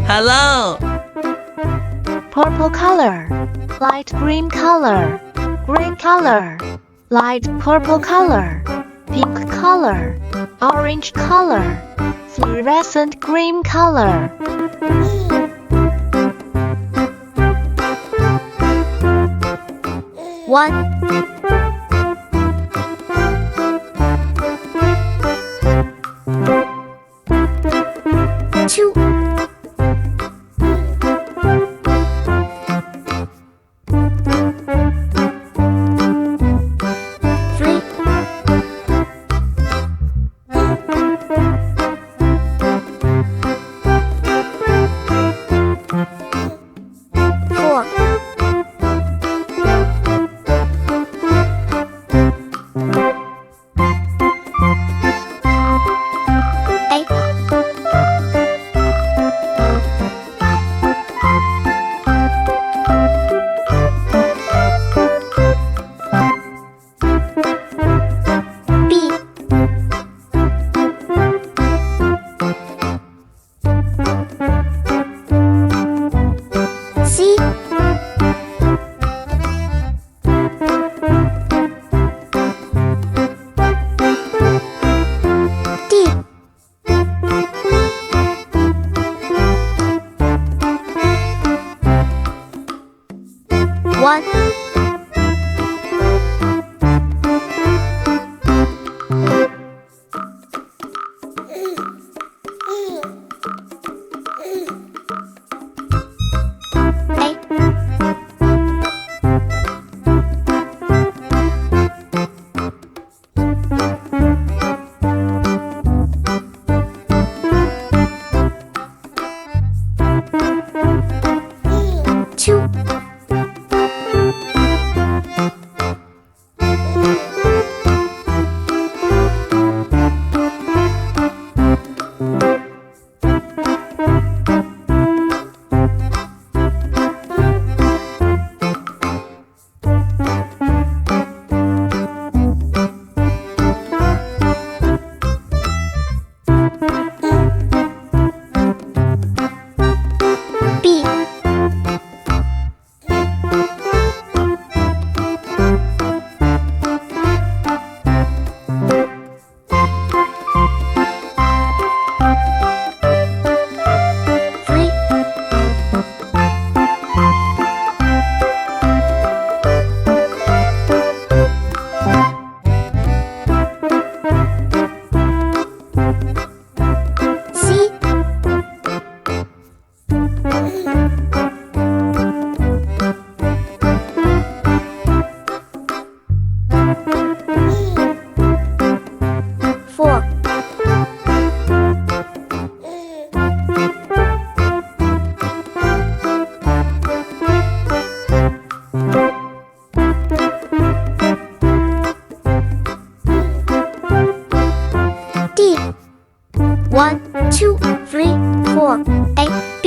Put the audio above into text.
Hello. Purple color, light green color, green color, light purple color, pink color, orange color, fluorescent green color. One, two, three, four, eight, B, C, D, one, eight, two, B, three, C, four, D, one, two, three, four, A, B,